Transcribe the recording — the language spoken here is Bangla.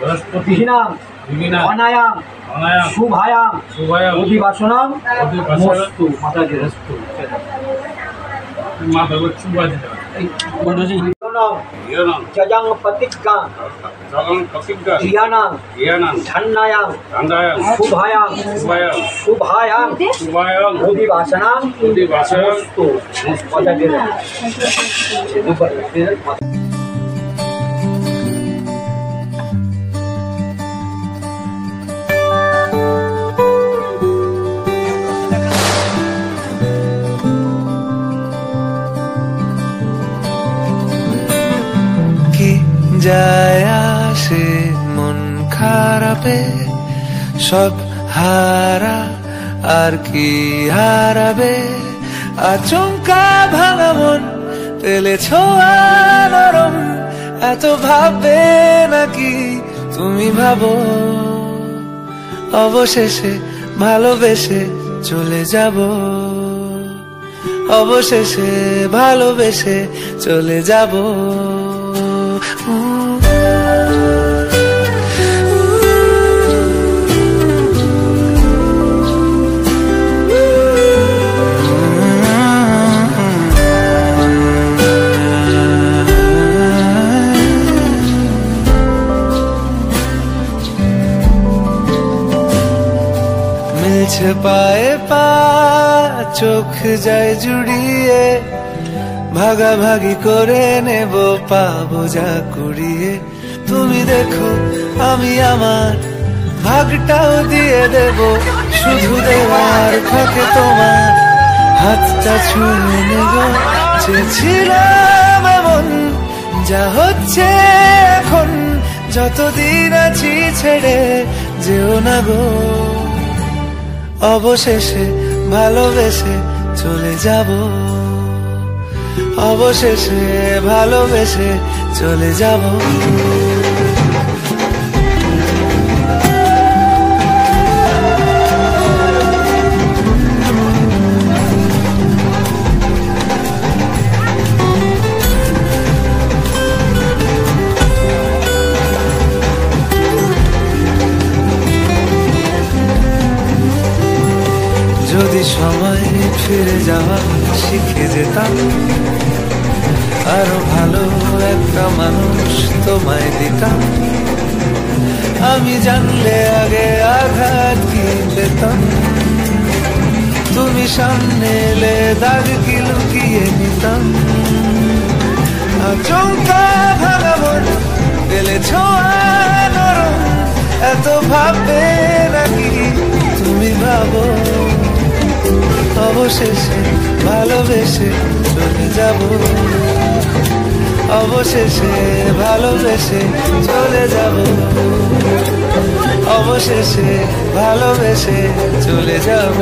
वनस्पति अनायाम शुभायाम अधिवासनम मस्तु माताजी जजंग प्रतिज्ञा धन्यायाम शुभायाम शुभायाम अधिवासनम मस्तु माताजी যায় আসে মন খারাপে সব হারা আর কি হারাবে আচমকা ভাঙা মন পেলে ছোঁয়া নরম এত ভাববে নাকি তুমি ভাবো অবশেষে ভালোবেসে চলে যাব অবশেষে ভালোবেসে চলে যাব মিলছে পায়ে পা চোখ যায় জুড়িয়ে ভাগাভাগি করে নেব পাবো যা কুড়িয়ে তুমি দেখো আমি আমার ভাগটাও দিয়ে দেব শুধু দেওয়ার ফাঁকে তোমার হাতটা ছুঁয়ে নেব চেয়েছিলাম এমন যা হচ্ছে এখন যতদিন আছি ছেড়ে যেও না গো অবশেষে ভালোবেসে চলে যাব অবশেষে ভালোবেসে চলে যাব যদি সময় ফিরে যাওয়া শিখে যেতাম আরো ভালো একটা মানুষ তোমায় দিতাম আমি জানলে আগে আঘাত কি পেতাম তুমি সামনে এলে দাগ কি লুকিয়ে নিতাম আচমকা ভাঙা মন পেলে ছোঁয়া নরম এত ভাববে নাকি তুমি ভাবো অবশেষে ভালোবেসে চলে যাব অবশেষে ভালোবেসে চলে যাব অবশেষে ভালোবেসে চলে যাব